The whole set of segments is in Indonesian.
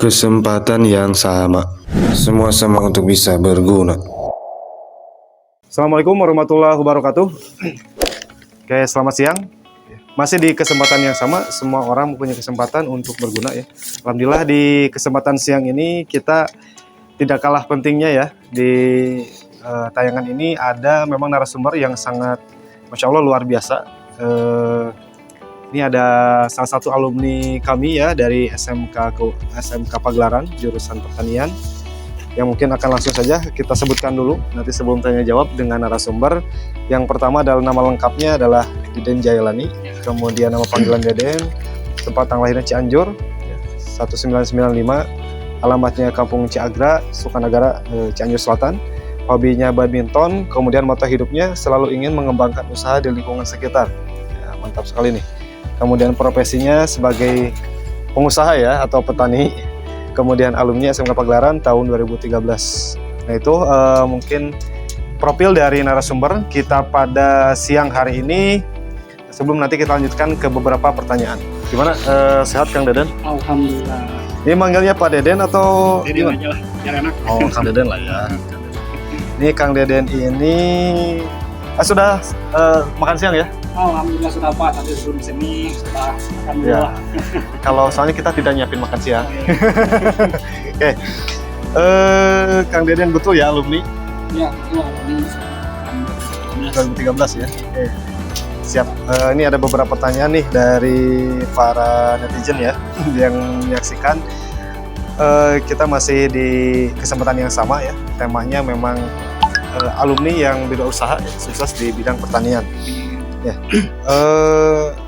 Kesempatan yang sama, semua sama untuk bisa berguna. Assalamualaikum warahmatullahi wabarakatuh. Oke, selamat siang. Masih di kesempatan yang sama, semua orang mempunyai kesempatan untuk berguna ya. Alhamdulillah di kesempatan siang ini kita tidak kalah pentingnya ya. Di tayangan ini ada memang narasumber yang sangat Masya Allah luar biasa. Ini ada salah satu alumni kami ya dari SMK Pagelaran jurusan pertanian yang mungkin akan langsung saja kita sebutkan dulu nanti sebelum tanya jawab dengan narasumber. Yang pertama adalah nama lengkapnya adalah Deden Jailani, kemudian nama panggilan Deden, tempat tanggal lahirnya Cianjur 1995, alamatnya Kampung Ciagra, Sukanagara, Cianjur Selatan. Hobinya badminton, kemudian moto hidupnya selalu ingin mengembangkan usaha di lingkungan sekitar. Ya, mantap sekali nih. Kemudian profesinya sebagai pengusaha ya atau petani. Kemudian alumni SMK Pagelaran tahun 2013. Nah itu mungkin profil dari narasumber kita pada siang hari ini. Sebelum nanti kita lanjutkan ke beberapa pertanyaan. Gimana? Sehat Kang Deden? Alhamdulillah. Ini manggilnya Pak Deden atau? Deden aja lah, biar enak. Oh Kang Deden lah ya. Ini Kang Deden ini sudah makan siang ya? Alhamdulillah sudah Pak, tadi sebelum sini sudah makan dulu Ya. lah. Kalau soalnya kita tidak nyiapin makan siang. Oke. Kang Deden betul ya alumni Ya, itu alhamdulillah. 2013 ya. Oke. Siap. Ini ada beberapa pertanyaan nih dari para netizen ya yang menyaksikan. Kita masih di kesempatan yang sama ya. Temanya memang alumni yang berwirausaha ya, sukses di bidang pertanian. Ya.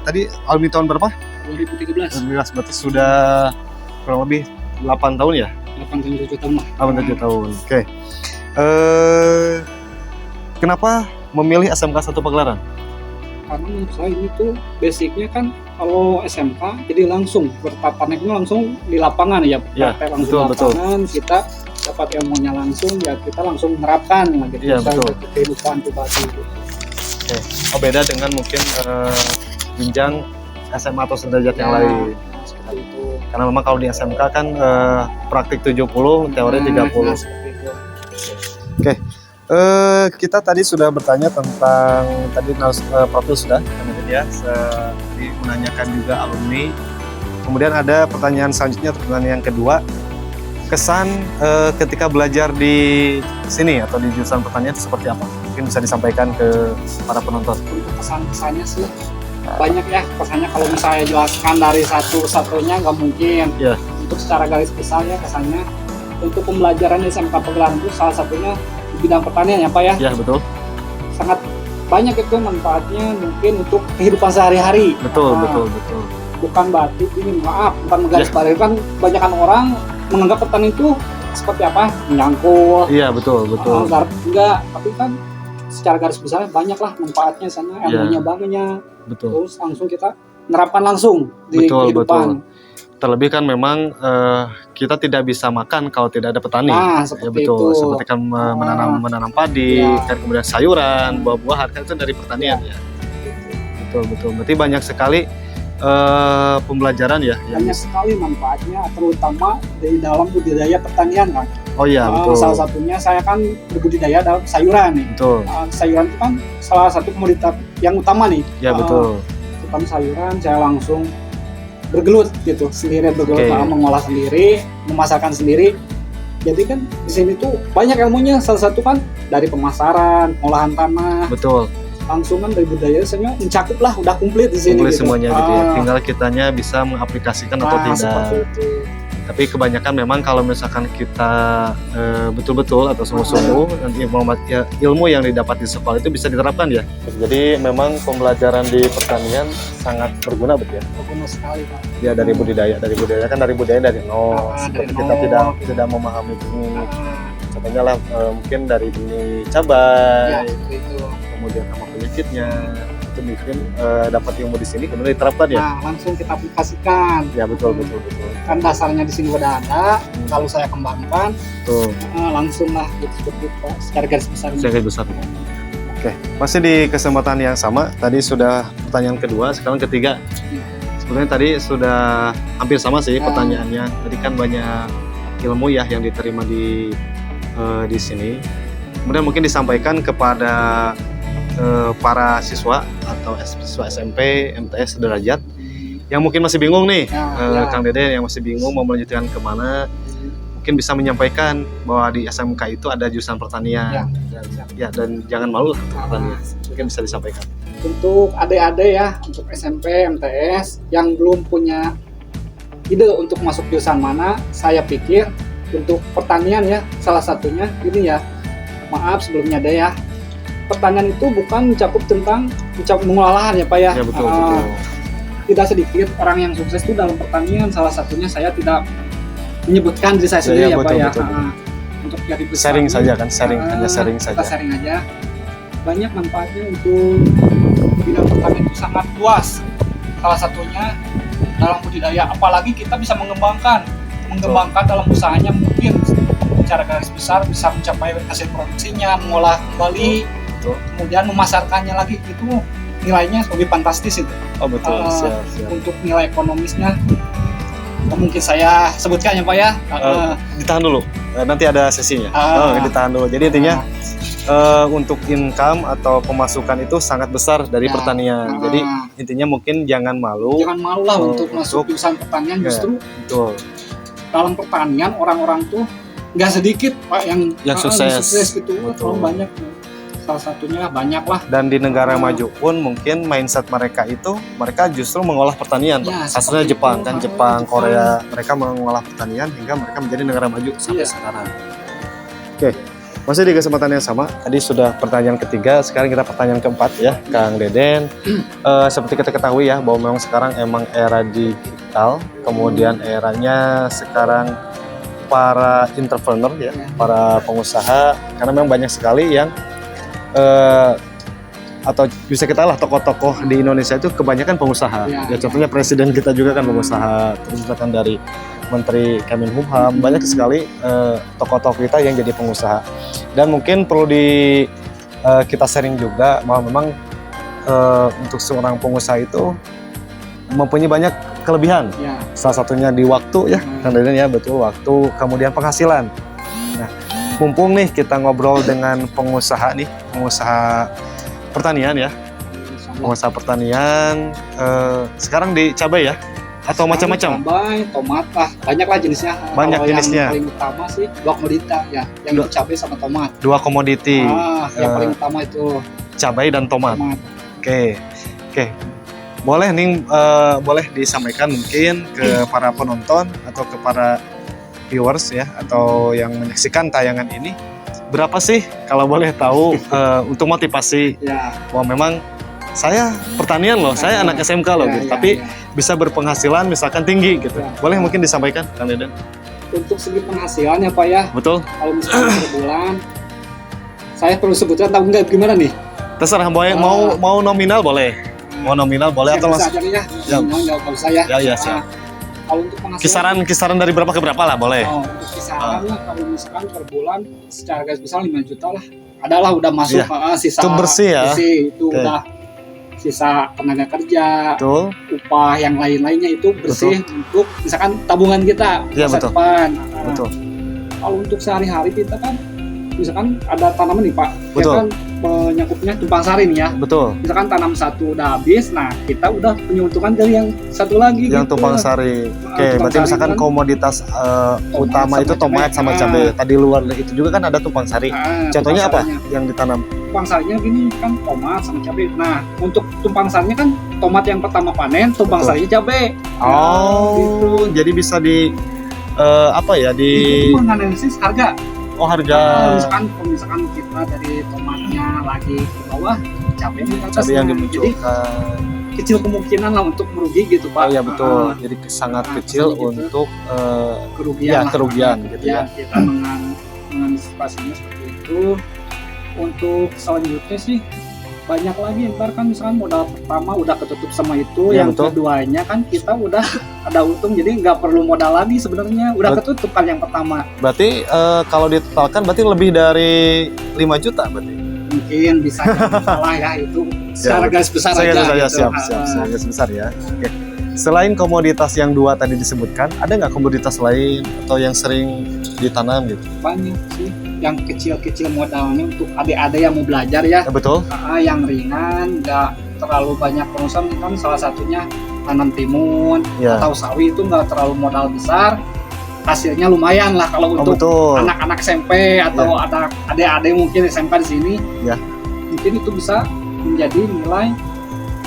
Tadi alumni tahun berapa? 2013, 2013, berarti sudah kurang lebih 8 tahun ya? 87 tahun lah. 87 tahun. Oke. Kenapa memilih SMK 1 Pagelaran? Karena menurut saya ini tuh basicnya kan kalau SMK jadi langsung berpaparnya itu langsung di lapangan ya. Ya, Praktek langsung betul, di lapangan, kita dapat ilmunya langsung ya kita langsung menerapkan gitu. Iya, betul. Ke kehidupan pribadi gitu. Oke. Oh, beda dengan mungkin jenjang SMA atau sederajat yang Ya, lain. seperti itu. Karena memang kalau di SMK kan praktik 70, teori 30. Nah, seperti itu. Oke. Kita tadi sudah bertanya tentang tadi profil sudah, kemudian ya tadi menanyakan juga alumni. Kemudian ada pertanyaan selanjutnya, pertanyaan kedua. Kesan ketika belajar di sini atau di jurusan pertanian itu seperti apa? Mungkin bisa disampaikan ke para penonton. Untuk kesan-kesannya sih banyak ya, kesannya kalau misalnya jelaskan dari satu-satunya nggak mungkin. Ya. Untuk secara garis besar ya kesannya untuk pembelajaran di SMK Pagelaran itu salah satunya di bidang pertanian ya Pak ya, Ya betul, sangat banyak itu manfaatnya mungkin untuk kehidupan sehari-hari. betul, Nah, betul, betul. bukan berarti ini maaf bukan menggaris bawahi kan kebanyakan orang menganggap petani itu seperti apa, menyangkul. Iya betul, betul. Enggak, tapi kan secara garis besar banyak lah manfaatnya sana, ilmunya banyak. Betul. Terus langsung kita menerapkan langsung di Betul, kehidupan. betul. Terlebih kan memang kita tidak bisa makan kalau tidak ada petani. Nah, Ya, seperti betul. itu. Seperti kan menanam padi, Iya. kan kemudian sayuran, buah-buahan kan itu dari pertanian ya. Betul, betul. Berarti banyak sekali pembelajaran ya. Banyak sekali manfaatnya, terutama di dalam budidaya pertanian kan. Oh iya, betul. Salah satunya saya kan berbudidaya dalam sayuran nih. Betul. Sayuran itu kan salah satu komoditas yang utama nih. Ya betul. Terutama sayuran saya langsung bergelut gitu, sendiri bergelut, Oke. mengolah sendiri, memasarkan sendiri. Jadi kan di sini tuh banyak ilmunya. Salah satu kan dari pemasaran, pengolahan tanah, Betul. langsung kan dari budaya sebenarnya mencakup lah, udah komplit di sini. Kumpul gitu. semuanya gitu ya. Ah, Tinggal kitanya bisa mengaplikasikan atau tidak. seperti itu. Tapi kebanyakan memang kalau misalkan kita betul-betul atau sungguh-sungguh nanti ilmu yang didapat di sekolah itu bisa diterapkan ya. Jadi memang pembelajaran di pertanian sangat berguna betul ya. Berguna sekali Pak. Ya dari budidaya kan dari budidaya dari nol. Dari Seperti kita nol. tidak memahami teknik. Ah, Contohnya lah mungkin dari benih cabai, ya seperti itu. kemudian sama penyakitnya itu mungkin dapat ilmu di sini kemudian diterapkan ya. Nah, langsung kita aplikasikan. Ya betul betul betul. Kan dasarnya di sini udah ada. Kalau saya kembangkan, Tuh. langsung lah gitu, seperti itu Pak. Secara garis besar. Saya besar. Oke, masih di kesempatan yang sama. Tadi sudah pertanyaan kedua, sekarang ketiga. Sebenarnya tadi sudah hampir sama sih pertanyaannya. Tadi kan banyak ilmu ya yang diterima di sini. Kemudian mungkin disampaikan kepada para siswa atau siswa SMP, MTS sederajat yang mungkin masih bingung nih, Kang Deden yang masih bingung mau melanjutkan kemana, mungkin bisa menyampaikan bahwa di SMK itu ada jurusan pertanian dan jangan malu pertanian. Mungkin bisa disampaikan. Untuk adik-adik ya, untuk SMP, MTS yang belum punya ide untuk masuk jurusan mana, saya pikir untuk pertanian ya, salah satunya ini ya, maaf sebelumnya deh ya, pertanian itu bukan mencakup tentang mengolah lahan ya Pak ya. Ya betul, betul. Tidak sedikit orang yang sukses itu dalam pertanian, salah satunya saya tidak menyebutkan diri saya sendiri ya Pak ya. Untuk jadi besar, sharing saja kan, hanya sharing saja. Kita sharing aja. Banyak manfaatnya untuk bidang pertanian itu sangat luas. Salah satunya dalam budidaya, apalagi kita bisa mengembangkan dalam usahanya, mungkin secara garis besar bisa mencapai hasil produksinya, mengolah kembali, kemudian memasarkannya lagi, itu nilainya lebih fantastis itu. Oh betul, siap. Untuk nilai ekonomisnya mungkin saya sebutkan ya Pak ya. Ditahan dulu, nanti ada sesinya. Ditahan dulu. Jadi intinya untuk income atau pemasukan itu sangat besar dari pertanian. Jadi intinya mukmin jangan malu. Jangan malu lah untuk masuk jurusan pertanian. Justru betul. Dalam pertanian orang-orang tuh nggak sedikit Pak yang sukses gitu. Terlalu banyak. Salah satunya banyak lah. Dan di negara maju pun mungkin mindset mereka justru mengolah pertanian. Ya, asalnya Jepang kan, Jepang, Korea, mereka mengolah pertanian hingga mereka menjadi negara maju sampai sekarang. Oke. Masih di kesempatan yang sama, tadi sudah pertanyaan ketiga, sekarang kita pertanyaan keempat ya, Kang Deden. Seperti kita ketahui ya, bahwa memang sekarang emang era digital, kemudian eranya sekarang para entrepreneur ya, para pengusaha, karena memang banyak sekali yang atau bisa kita lah tokoh-tokoh di Indonesia itu kebanyakan pengusaha. Ya contohnya presiden kita juga kan pengusaha, terus misalkan dari Menteri Kemenhubham, banyak sekali tokoh-tokoh kita yang jadi pengusaha. Dan mungkin perlu kita sharing juga bahwa memang untuk seorang pengusaha itu mempunyai banyak kelebihan. Salah satunya di waktu ya, Kang Deden ya, betul, waktu, kemudian penghasilan. Nah, mumpung nih kita ngobrol dengan pengusaha pertanian ya, pengusaha pertanian, sekarang di cabai ya, atau macam-macam? Cabai, tomat lah, banyak lah jenisnya. Banyak jenisnya. Yang paling utama sih dua komoditi ya, yang itu cabai sama tomat. Dua komoditi. Yang paling utama itu cabai dan tomat. Oke. Boleh nih, boleh disampaikan mungkin ke para penonton atau ke para viewers ya, atau yang menyaksikan tayangan ini, berapa sih kalau boleh tahu untuk motivasi bahwa memang saya pertanian loh, saya anak SMK loh gitu, tapi bisa berpenghasilan misalkan tinggi gitu. Boleh mungkin disampaikan, Kang Deden? Untuk segi penghasilan ya Pak ya. Betul. Kalau misalnya per bulan, saya perlu sebutkan atau enggak gimana nih? Terserah, mau nominal boleh. Mau nominal boleh atau langsung? Nggak usah ya. Ya siap. Kalau untuk penghasilan, kisaran dari berapa ke berapa lah boleh. Untuk kisaran lah, kalau misalkan per bulan secara garis besar 5 juta lah. Adalah udah masuk sisa. Itu bersih ya. Itu udah sisa tenaga kerja, upah yang lain-lainnya itu bersih untuk misalkan tabungan kita masa depan. Betul. Kalau untuk sehari-hari kita kan misalkan ada tanaman nih Pak, ya kan menyangkutnya tumpang sari nih ya. Betul. Misalkan tanam satu udah habis, nah kita udah punya untungan dari yang satu lagi. Yang gitu. Tumpang sari. Oke, berarti misalkan kan komoditas utama itu tomat sama cabai. Tadi luar itu juga kan ada tumpang sari. Contohnya apa yang ditanam? Tumpang sarinya gini kan tomat sama cabai. Nah, untuk tumpang sarinya kan tomat yang pertama panen, tumpang sarinya cabai. Gitu. Jadi bisa Itu menganalisis harga. Oh, harga. Misalkan kita dari tomatnya lagi ke bawah, cabai di atas. Cabai yang dimunculkan. Jadi kecil kemungkinan lah untuk merugi gitu Pak. Oh iya betul. Jadi sangat kecil untuk kerugian. Kerugian gitu ya. Kita mengantisipasinya seperti itu. Untuk selanjutnya sih banyak lagi, ntar kan misalkan modal pertama udah ketutup sama itu, yang keduanya kan kita udah ada untung, jadi nggak perlu modal lagi sebenarnya, udah ketutup kan yang pertama. Berarti kalau ditotalkan berarti lebih dari 5 juta berarti? Mungkin bisa salah ya, itu secara garis besar aja. Siap, garis besar ya. Oke. Selain komoditas yang dua tadi disebutkan, ada nggak komoditas lain atau yang sering ditanam gitu? Banyak sih yang kecil-kecil modalnya untuk adik-adik yang mau belajar ya. Betul. Yang ringan, nggak terlalu banyak pengusaha kan, salah satunya tanam timun Ya. atau sawi, itu nggak terlalu modal besar, hasilnya lumayan lah kalau untuk betul. anak-anak SMP atau ada adik-adik mungkin SMK di sini. Ya. Mungkin itu bisa menjadi nilai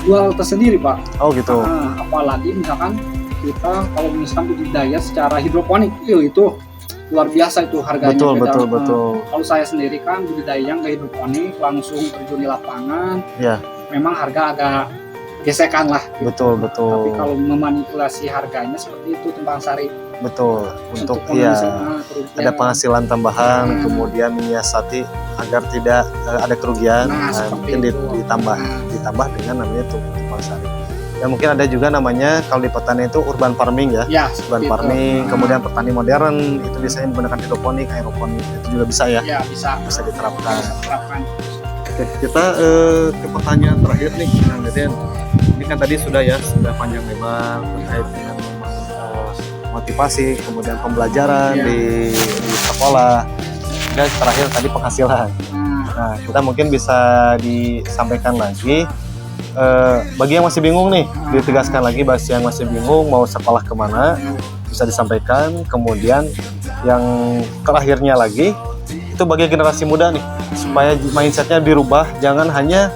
jual tersendiri, Pak. Oh gitu. Apalagi misalkan kita kalau misalkan budidaya secara hidroponik, itu luar biasa itu harganya. Betul. Kalau saya sendiri kan budidaya yang nggak hidroponik, langsung terjun di lapangan, Ya. memang harga agak gesekan lah. Betul. Tapi kalau memanipulasi harganya seperti itu, Tumpang Sari, Betul. Untuk kerugian. ada penghasilan tambahan, kemudian menyiasati agar tidak ada kerugian. Seperti Mungkin itu. ditambah dengan namanya Tumpang Sari. Ya mungkin ada juga namanya kalau di pertanian itu urban farming ya. Ya, Urban seperti farming, itu. kemudian petani modern itu biasanya menggunakan hidroponik, aeroponik, itu juga bisa ya. Ya, bisa Diterapkan. terapkan. Oke, kita ke pertanyaan terakhir nih, Kang Deden. Ini kan tadi sudah panjang lebar terkait dengan motivasi, kemudian pembelajaran di sekolah, dan terakhir tadi penghasilan. Nah, kita mungkin bisa disampaikan lagi. Bagi yang masih bingung nih, ditegaskan lagi bagi yang masih bingung mau sekolah kemana, bisa disampaikan. Kemudian yang terakhirnya lagi, itu bagi generasi muda nih, supaya mindsetnya dirubah, jangan hanya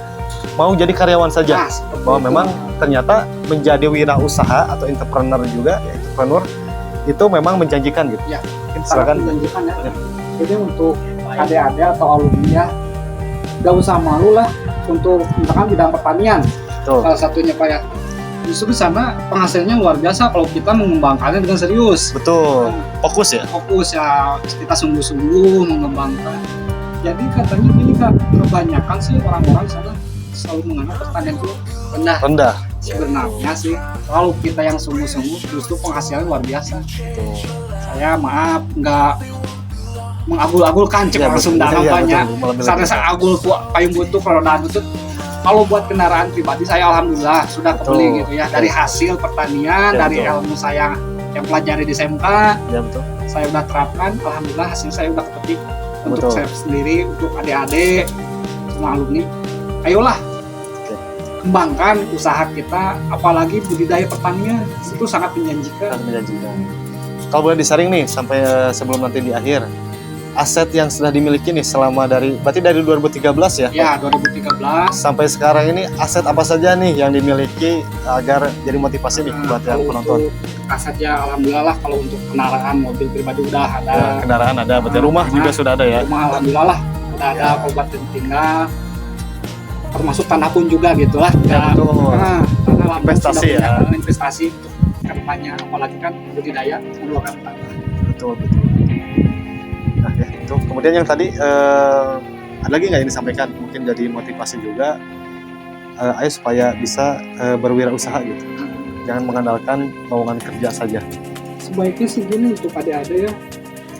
mau jadi karyawan saja, bahwa memang ternyata menjadi wirausaha atau entrepreneur juga, ya, entrepreneur itu memang menjanjikan gitu. Ya, silakan. Menjanjikan ya. Jadi untuk adik-adik atau alumni ya, gak usah malu lah untuk misalkan bidang pertanian. Betul. Salah satunya Pak ya. Justru di sana penghasilnya luar biasa kalau kita mengembangkannya dengan serius. Betul. Fokus ya. Fokus ya, kita sungguh-sungguh mengembangkan. Jadi katanya gini Kak, kebanyakan sih orang-orang di sana selalu menganggap pertanian itu rendah. Sebenarnya sih kalau kita yang sungguh-sungguh justru penghasilannya luar biasa. Betul. Saya maaf nggak mengagul-agulkan cek Ya, langsung betul. dalam Ya, banyak. betul. Karena saya agul payung butuh kendaraan butuh. Kalau buat kendaraan pribadi saya alhamdulillah sudah kebeli gitu ya, dari hasil pertanian, Ya, dari betul. ilmu saya yang pelajari di SMK, Ya betul. saya udah terapkan, alhamdulillah hasil saya udah kepetik untuk Betul. saya sendiri, untuk adik-adik, semua alumni. Ayolah, kembangkan usaha kita, apalagi budidaya pertanian itu sangat menjanjikan. Sangat menjanjikan. Kalau boleh disaring nih sampai sebelum nanti di akhir, aset yang sudah dimiliki nih berarti dari 2013 ya? Ya, 2013. Sampai sekarang ini aset apa saja nih yang dimiliki agar jadi motivasi nih buat yang penonton? Aset ya alhamdulillah lah, kalau untuk kendaraan mobil pribadi udah ada. Ya, kendaraan ada, berarti rumah juga sudah ada ya? Rumah alhamdulillah lah udah ada, obat dan tinggal, termasuk tanah pun juga gitulah. Ya, betul. Tanah Investasi ya. Investasi untuk kedepannya, apalagi kan budidaya mengeluarkan tanah. Betul. Nah ya itu. Kemudian yang tadi ada lagi nggak yang disampaikan? Mungkin jadi motivasi juga. Ayo supaya bisa berwirausasaha gitu. Jangan mengandalkan lowongan kerja saja. Sebaiknya sih gini untuk adik-adik ya,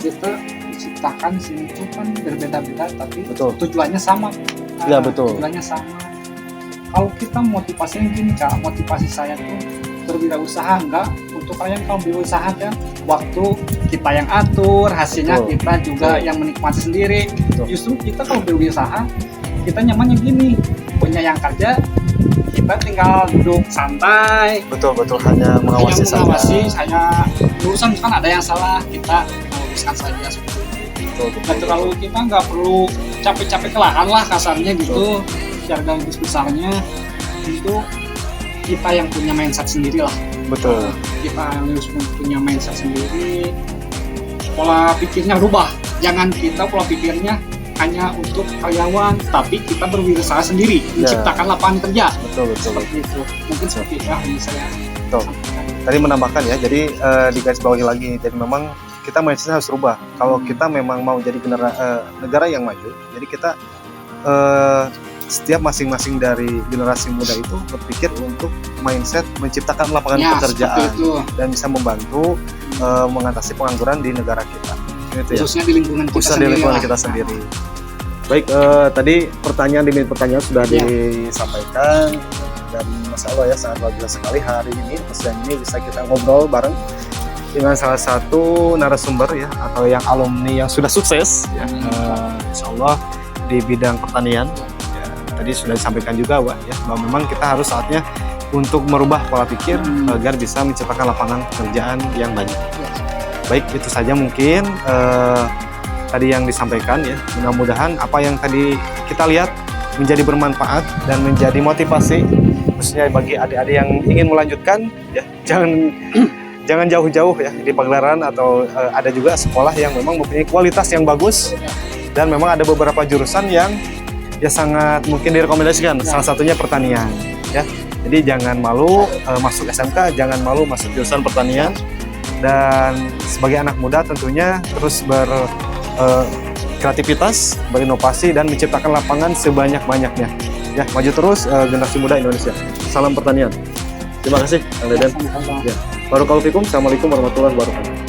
kita menciptakan sini itu kan berbeda-beda tapi Betul. tujuannya sama. Iya, betul. Tujuannya sama. Kalau kita motivasinya gini Kak, motivasi saya tuh berwirausaha, enggak untuk kalian kalau berusaha kan waktu kita yang atur, hasilnya Betul. kita juga yang menikmati sendiri. Betul. Justru kita kalau berusaha kita nyamannya gini, punya yang kerja, kita tinggal duduk santai, Betul hanya mengawasi hanya mengawasi. saja. Saya urusan kan ada yang salah, kita luruskan saja seperti itu. Nggak terlalu, kita nggak perlu capek-capek kelahan lah kasarnya gitu. Biar garis besarnya itu kita yang punya mindset sendiri lah. Betul. Kita harus punya mindset sendiri, pola pikirnya rubah. Jangan kita pola pikirnya hanya untuk karyawan, tapi kita berwirausaha sendiri, menciptakan lapangan kerja. Betul. Seperti itu. Mungkin seperti itu yang saya Betul. sampaikan. Tadi menambahkan ya, jadi digarisbawahi lagi. Jadi memang kita mindsetnya harus rubah. Kalau kita memang mau jadi negara yang maju, jadi kita setiap masing-masing dari generasi muda itu berpikir untuk mindset menciptakan lapangan pekerjaan dan bisa membantu mengatasi pengangguran di negara kita. Gitu ya. Khususnya di lingkungan kita Khususnya di sendiri. lingkungan lah. kita sendiri. Baik, tadi pertanyaan sudah disampaikan. Dan Masya Allah ya, sangat luar biasa sekali hari ini, siang ini bisa kita ngobrol bareng dengan salah satu narasumber ya, atau yang alumni yang sudah sukses ya, Insya Allah di bidang pertanian. Ya, tadi sudah disampaikan juga Wak ya, bahwa memang kita harus saatnya untuk merubah pola pikir agar bisa menciptakan lapangan pekerjaan yang banyak. Baik, itu saja mungkin tadi yang disampaikan ya. Mudah-mudahan apa yang tadi kita lihat menjadi bermanfaat dan menjadi motivasi khususnya bagi adik-adik yang ingin melanjutkan ya. Jangan jauh-jauh ya di Pagelaran, atau ada juga sekolah yang memang mempunyai kualitas yang bagus dan memang ada beberapa jurusan yang ya sangat mungkin direkomendasikan. Salah satunya pertanian ya. Jadi jangan malu masuk SMK, jangan malu masuk jurusan pertanian, dan sebagai anak muda tentunya terus kreativitas, berinovasi dan menciptakan lapangan sebanyak-banyaknya. Ya, maju terus generasi muda Indonesia. Salam pertanian. Terima kasih Kang Deden. Ya. Barakallahu fikum. Assalamualaikum warahmatullahi wabarakatuh.